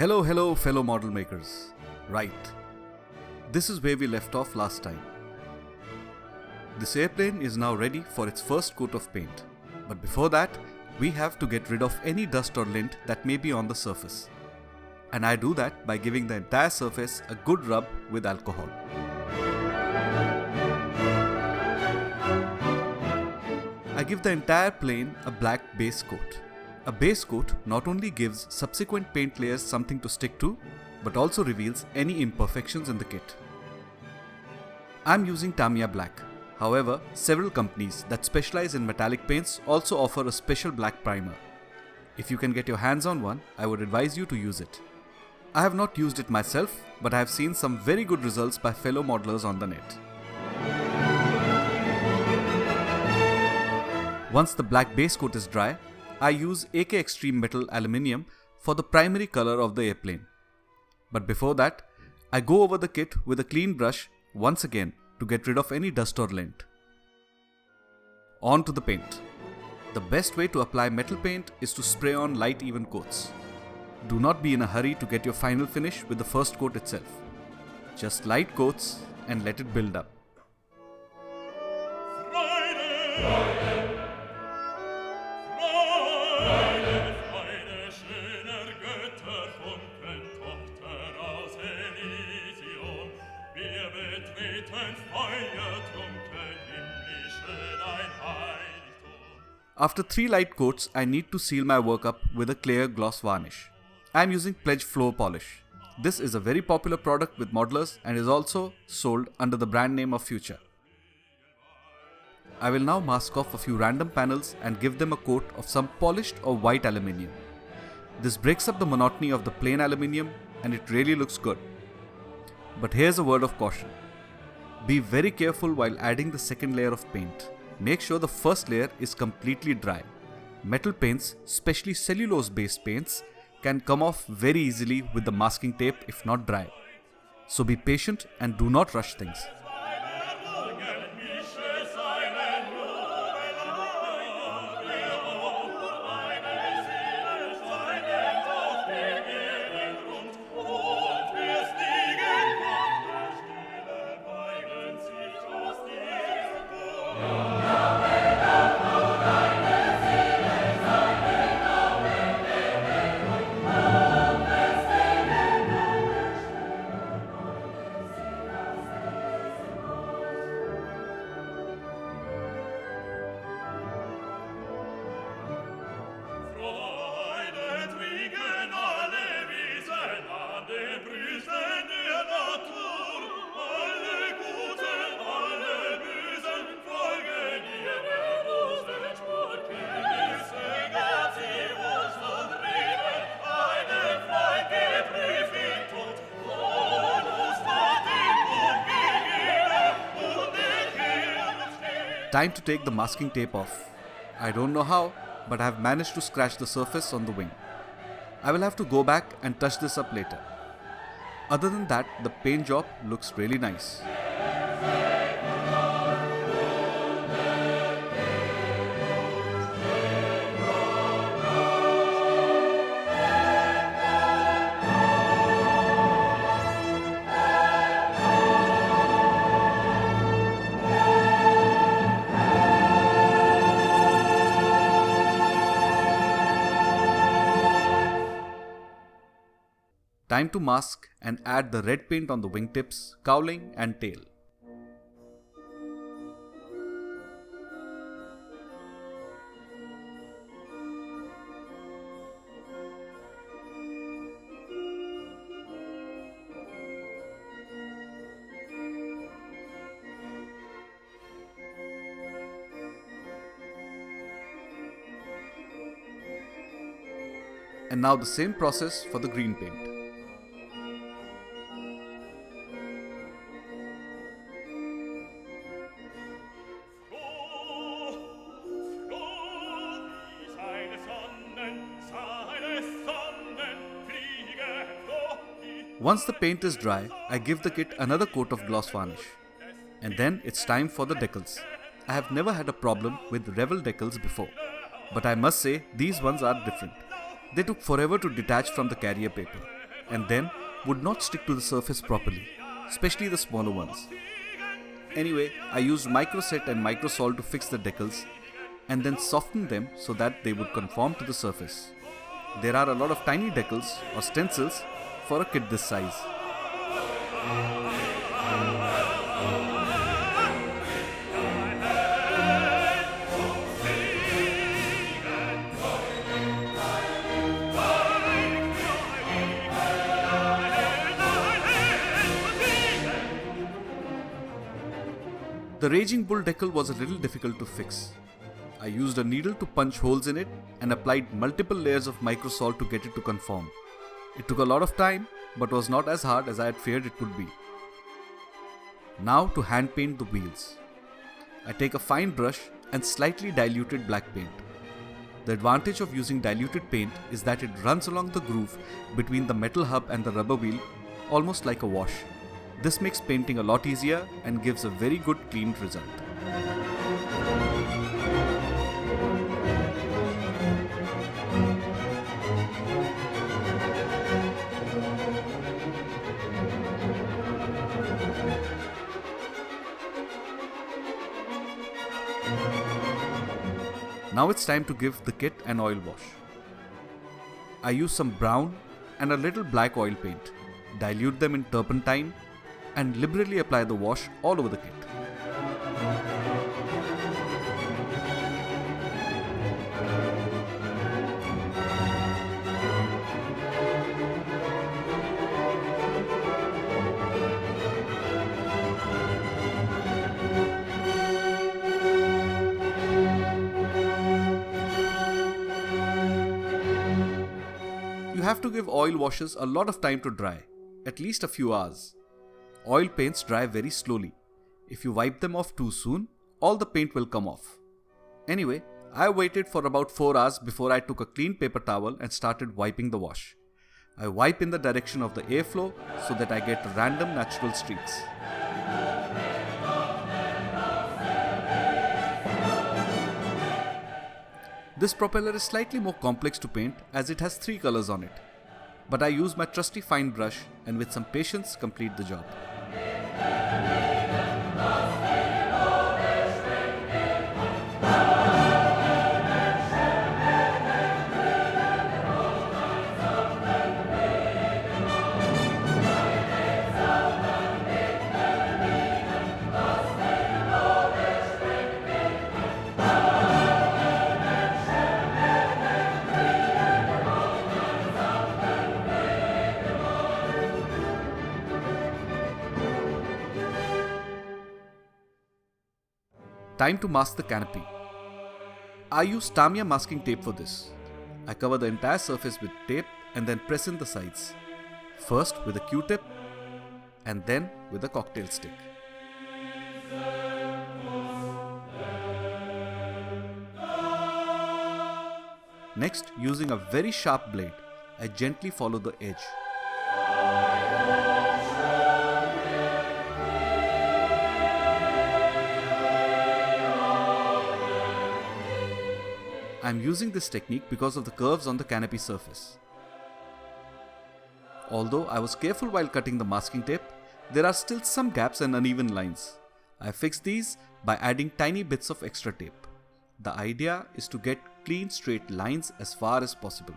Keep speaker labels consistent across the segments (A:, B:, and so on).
A: Hello fellow model makers. Right. This is where we left off last time. This airplane is now ready for its first coat of paint. But before that, we have to get rid of any dust or lint that may be on the surface. And I do that by giving the entire surface a good rub with alcohol. I give the entire plane a black base coat. A base coat not only gives subsequent paint layers something to stick to, but also reveals any imperfections in the kit. I'm using Tamiya Black. However, several companies that specialize in metallic paints also offer a special black primer. If you can get your hands on one, I would advise you to use it. I have not used it myself, but I have seen some very good results by fellow modelers on the net. Once the black base coat is dry, I use AK Extreme Metal Aluminium for the primary color of the airplane. But before that, I go over the kit with a clean brush once again to get rid of any dust or lint. On to the paint. The best way to apply metal paint is to spray on light even coats. Do not be in a hurry to get your final finish with the first coat itself. Just light coats and let it build up. After 3 light coats, I need to seal my work up with a clear gloss varnish. I am using Pledge Floor Polish. This is a very popular product with modelers and is also sold under the brand name of Future. I will now mask off a few random panels and give them a coat of some polished or white aluminium. This breaks up the monotony of the plain aluminium and it really looks good. But here's a word of caution. Be very careful while adding the second layer of paint. Make sure the first layer is completely dry. Metal paints, especially cellulose-based paints, can come off very easily with the masking tape if not dry. So be patient and do not rush things. Time to take the masking tape off. I don't know how, but I have managed to scratch the surface on the wing. I will have to go back and touch this up later. Other than that, the paint job looks really nice. Time to mask and add the red paint on the wingtips, cowling and tail. And now the same process for the green paint. Once the paint is dry, I give the kit another coat of gloss varnish. And then it's time for the decals. I have never had a problem with Revell decals before, but I must say these ones are different. They took forever to detach from the carrier paper. and then would not stick to the surface properly, especially the smaller ones. Anyway, I used microset and microsol to fix the decals and then soften them so that they would conform to the surface. There are a lot of tiny decals or stencils for a kit this size. The Raging Bull decal was a little difficult to fix. I used a needle to punch holes in it and applied multiple layers of microsol to get it to conform. It took a lot of time, but was not as hard as I had feared it would be. Now to hand paint the wheels. I take a fine brush and slightly diluted black paint. The advantage of using diluted paint is that it runs along the groove between the metal hub and the rubber wheel, almost like a wash. This makes painting a lot easier and gives a very good clean result. Now it's time to give the kit an oil wash. I use some brown and a little black oil paint, dilute them in turpentine, and liberally apply the wash all over the kit. You have to give oil washes a lot of time to dry, at least a few hours. Oil paints dry very slowly. If you wipe them off too soon, all the paint will come off. Anyway, I waited for about 4 hours before I took a clean paper towel and started wiping the wash. I wipe in the direction of the airflow so that I get random natural streaks. This propeller is slightly more complex to paint as it has 3 colors on it. But I use my trusty fine brush and with some patience complete the job. Time to mask the canopy. I use Tamiya masking tape for this. I cover the entire surface with tape and then press in the sides. First with a Q-tip and then with a cocktail stick. Next, using a very sharp blade, I gently follow the edge. I am using this technique because of the curves on the canopy surface. Although I was careful while cutting the masking tape, there are still some gaps and uneven lines. I fixed these by adding tiny bits of extra tape. The idea is to get clean straight lines as far as possible.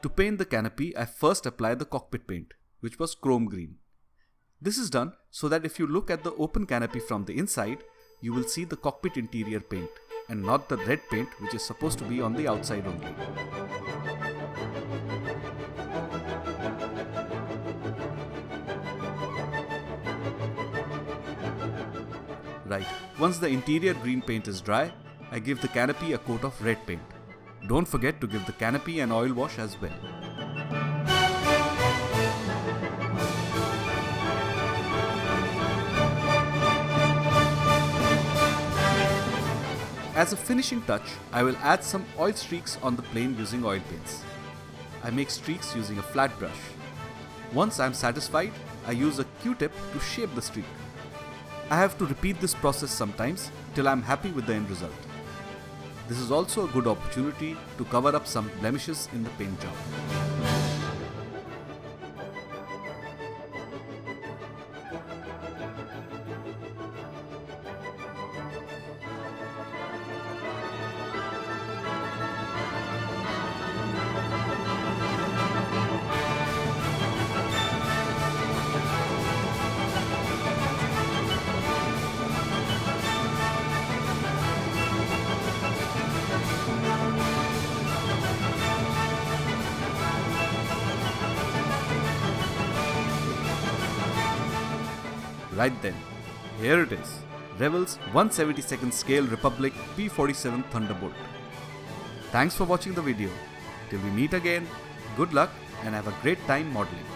A: To paint the canopy, I first applied the cockpit paint, which was chrome green. This is done so that if you look at the open canopy from the inside, you will see the cockpit interior paint and not the red paint which is supposed to be on the outside only. Right, once the interior green paint is dry, I give the canopy a coat of red paint. Don't forget to give the canopy an oil wash as well. As a finishing touch, I will add some oil streaks on the plane using oil paints. I make streaks using a flat brush. Once I am satisfied, I use a Q-tip to shape the streak. I have to repeat this process sometimes till I am happy with the end result. This is also a good opportunity to cover up some blemishes in the paint job. Right then, here it is, Revell's 1/72nd scale Republic P-47 Thunderbolt. Thanks for watching the video. Till we meet again, good luck and have a great time modeling.